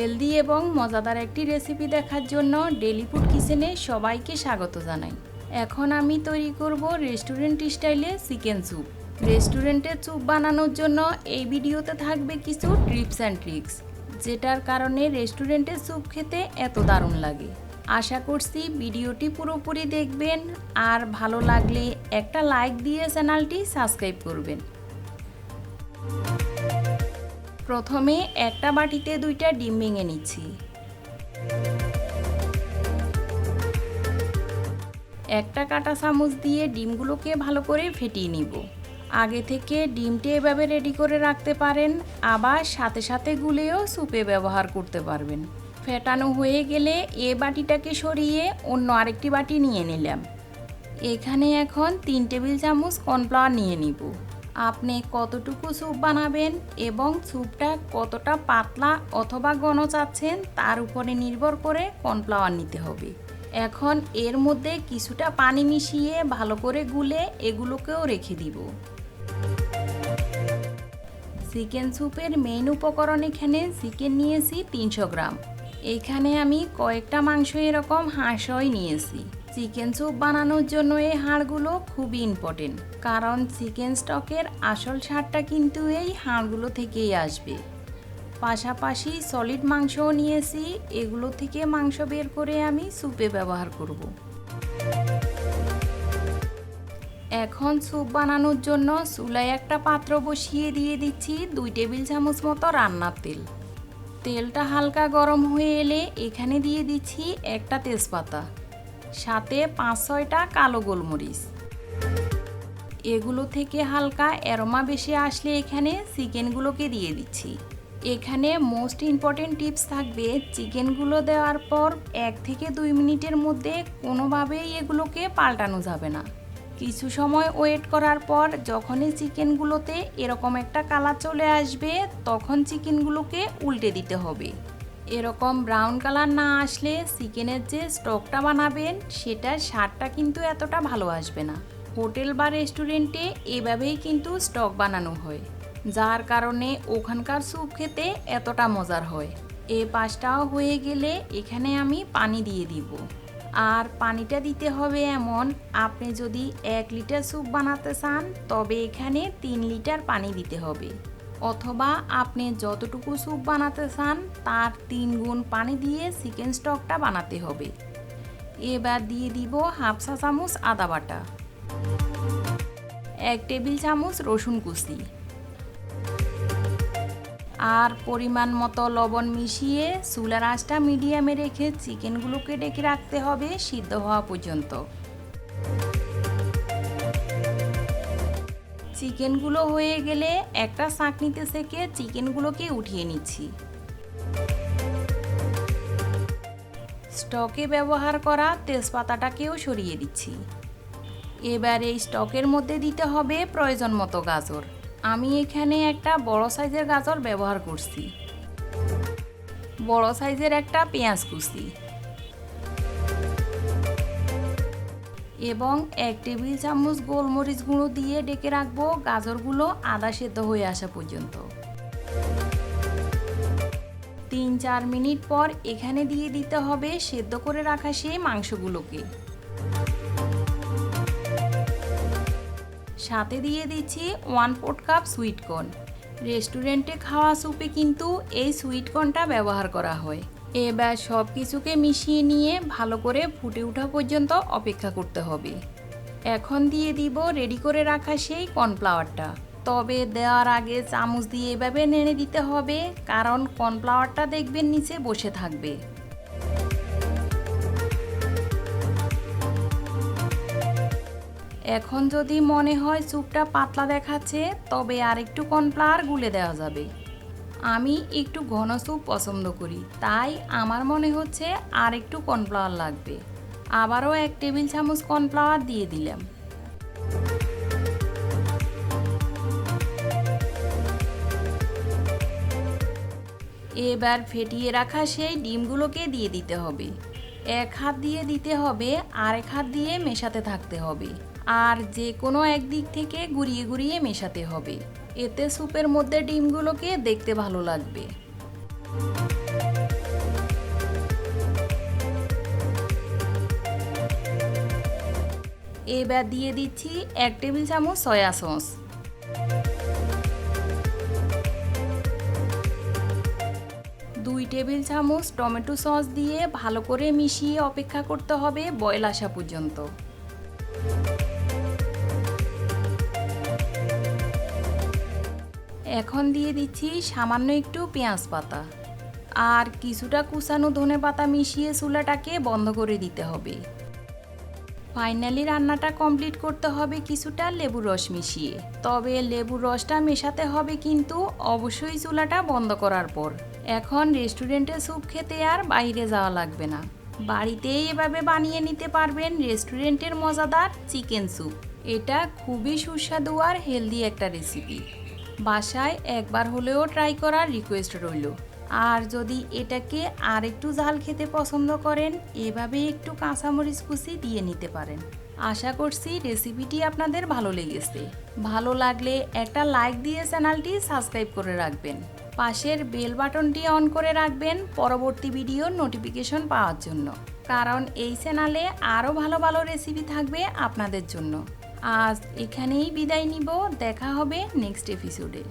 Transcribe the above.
Healthy এবং মজাদার একটি রেসিপি দেখার জন্য ডেলি ফুড কিচেনে সবাইকে স্বাগত জানাই। এখন আমি তৈরি করব রেস্টুরেন্ট স্টাইলে চিকেন স্যুপ। রেস্টুরেন্টের স্যুপ বানানোর জন্য এই ভিডিওতে থাকবে কিছু টিপস অ্যান্ড ট্রিক্স, যেটার কারণে রেস্টুরেন্টের স্যুপ খেতে এত দারুণ লাগে। আশা করছি ভিডিওটি পুরোপুরি দেখবেন, আর ভালো লাগলে একটা লাইক দিয়ে চ্যানেলটি সাবস্ক্রাইব করবেন। প্রথমে একটা বাটিতে 2টা ডিম ভেঙে নিচ্ছি। একটা কাঁটা চামচ দিয়ে ডিমগুলোকে ভালো করে ফেটিয়ে নিব। আগে থেকে ডিমটি এভাবে রেডি করে রাখতে পারেন, আবার সাথে সাথে গুলেও স্যুপে ব্যবহার করতে পারবেন। ফেটানো হয়ে গেলে এ বাটিটাকে সরিয়ে অন্য আরেকটি বাটি নিয়ে নিলাম। এখানে এখন 3 টেবিল চামচ কর্নফ্লাওয়ার নিয়ে নিব। আপনি কতটুকু স্যুপ বানাবেন এবং স্যুপটা কতটা পাতলা অথবা ঘন চাচ্ছেন তার উপরে নির্ভর করে কর্নফ্লাওয়ার নিতে হবে। এখন এর মধ্যে কিছুটা পানি মিশিয়ে ভালো করে গুলে এগুলোকেও রেখে দিব। চিকেন স্যুপের মেইন উপকরণ এখানে চিকেন নিয়েছি 300 গ্রাম। এখানে আমি কয়েকটা মাংস এরকম হাঁসই নিয়েছি। চিকেন স্যুপ বানানোর জন্য এই হাড়গুলো খুবই ইম্পর্টেন্ট, কারণ চিকেন স্টকের আসল স্বাদটা কিন্তু এই হাড়গুলো থেকেই আসবে। পাশাপাশি সলিড মাংসও নিয়েছি, এগুলো থেকে মাংস বের করে আমি স্যুপে ব্যবহার করব। এখন স্যুপ বানানোর জন্য চুলায় একটা পাত্র বসিয়ে দিয়ে দিচ্ছি 2 টেবিল চামচ মতো রান্নার তেল। তেলটা হালকা গরম হয়ে এলে এখানে দিয়ে দিচ্ছি একটা তেজপাতা, সাথে 5-6টা কালো গোলমরিচ। এগুলো থেকে হালকা অ্যারোমা বেশি আসলে এখানে চিকেনগুলোকে দিয়ে দিচ্ছি। এখানে মোস্ট ইম্পর্টেন্ট টিপস থাকবে, চিকেনগুলো দেওয়ার পর 1 থেকে 2 মিনিটের মধ্যে কোনোভাবেই এগুলোকে পাল্টানো যাবে না। কিছু সময় ওয়েট করার পর যখনই চিকেনগুলোতে এরকম একটা কালার চলে আসবে, তখন চিকেনগুলোকে উল্টে দিতে হবে। এরকম ব্রাউন কালার না আসলে চিকেনের যে স্টকটা বানাবেন সেটার স্বাদটা কিন্তু এতটা ভালো আসবে না। হোটেল বা রেস্টুরেন্টে এভাবেই কিন্তু স্টক বানানো হয়, যার কারণে ওখানকার স্যুপ খেতে এতটা মজার হয়। এই পাশটাও হয়ে গেলে এখানে আমি পানি দিয়ে দিব। আর পানিটা দিতে হবে এমন, আপনি যদি 1 লিটার স্যুপ বানাতে চান তবে এখানে 3 লিটার পানি দিতে হবে, অথবা আপনি যতটুকু স্যুপ বানাতে চান তার 3 গুণ পানি দিয়ে চিকেন স্টকটা বানাতে হবে। এবার দিয়ে দিব 1/2 চা চামচ আদা বাটা, 1 টেবিল চামচ রসুন কুচি, আর পরিমাণ মতো লবণ মিশিয়ে চুলার আঁচটা মিডিয়ামে রেখে চিকেনগুলোকে ঢেকে রাখতে হবে সিদ্ধ হওয়া পর্যন্ত। চিকেনগুলো হয়ে গেলে একটা ছাঁকনিতে সেঁকে চিকেনগুলোকে উঠিয়ে নিচ্ছি। স্টকে ব্যবহার করা তেজপাতাটাকেও সরিয়ে দিচ্ছি। এবার এই স্টকের মধ্যে দিতে হবে প্রয়োজন মতো গাজর। আমি এখানে একটা বড় সাইজের গাজর ব্যবহার করছি, বড় সাইজের একটা পেঁয়াজ কুচি এবং 1 টেবিল চামচ গোলমরিচ গুঁড়ো দিয়ে ঢেকে রাখবো গাজরগুলো আধা সেদ্ধ হয়ে আসা পর্যন্ত। 3-4 মিনিট পর এখানে দিয়ে দিতে হবে সেদ্ধ করে রাখা সেই মাংসগুলোকে। সাথে দিয়ে দিচ্ছি 1/4 কাপ সুইট কর্ন। রেস্টুরেন্টে খাওয়া স্যুপে কিন্তু এই সুইট কর্নটা ব্যবহার করা হয়। এবার সব কিছুকে মিশিয়ে নিয়ে ভালো করে ফুটে ওঠা পর্যন্ত অপেক্ষা করতে হবে। এখন দিয়ে দিব রেডি করে রাখা সেই কর্নফ্লাওয়ারটা, তবে দেওয়ার আগে চামচ দিয়ে এভাবে নেড়ে দিতে হবে, কারণ কর্নফ্লাওয়ারটা দেখবেন নিচে বসে থাকবে। এখন যদি মনে হয় স্যুপটা পাতলা দেখাচ্ছে তবে আরেকটু কর্নফ্লাওয়ার গুলে দেওয়া যাবে। আমি একটু ঘন স্যুপ পছন্দ করি, তাই আমার মনে হচ্ছে আর একটু কর্নফ্লাওয়ার লাগবে। আবারও 1 টেবিল চামচ কর্নফ্লাওয়ার দিয়ে দিলাম। এবার ফেটিয়ে রাখা সেই ডিমগুলোকে দিয়ে দিতে হবে। 1 হাত দিয়ে দিতে হবে, আরেক হাত দিয়ে মেশাতে থাকতে হবে, আর যে কোনো একদিক থেকে ঘুরিয়ে ঘুরিয়ে মেশাতে হবে। এতে স্যুপের মধ্যে ডিমগুলোকে দেখতে ভালো লাগবে। এবার দিয়ে দিচ্ছি 1 টেবিল চামচ সয়া সস। দুই টেবিল চামচ টমেটো সস দিয়ে ভালো করে মিশিয়ে অপেক্ষা করতে হবে বয়েল আসা পর্যন্ত। এখন দিয়ে দিচ্ছি সামান্য একটু পেঁয়াজ পাতা আর কিছুটা কুচানো ধনেপাতা মিশিয়ে চুলাটাকে বন্ধ করে দিতে হবে। ফাইনালি রান্নাটা কমপ্লিট করতে হবে কিছুটা লেবুর রস মিশিয়ে। তবে লেবুর রসটা মেশাতে হবে কিন্তু অবশ্যই চুলাটা বন্ধ করার পর। এখন রেস্টুরেন্টে স্যুপ খেতে আর বাইরে যাওয়া লাগবে না, বাড়িতেই এভাবে বানিয়ে নিতে পারবেন রেস্টুরেন্টের মজাদার চিকেন স্যুপ। এটা খুবই সুস্বাদু আর হেলদি একটা রেসিপি। বাসায় একবার হলেও ট্রাই করার রিকোয়েস্ট রইল। আর যদি এটাকে আর একটু ঝাল খেতে পছন্দ করেন, এভাবে একটু কাঁচামরিচ কুচি দিয়ে নিতে পারেন। আশা করছি রেসিপিটি আপনাদের ভালো লেগেছে। ভালো লাগলে একটা লাইক দিয়ে চ্যানেলটি সাবস্ক্রাইব করে রাখবেন। পাশের বেল বাটনটি অন করে রাখবেন পরবর্তী ভিডিওর নোটিফিকেশন পাওয়ার জন্য, কারণ এই চ্যানেলে আরও ভালো ভালো রেসিপি থাকবে আপনাদের জন্য। আজ এখানেই বিদায় নিব, দেখা হবে নেক্সট এপিসোডে।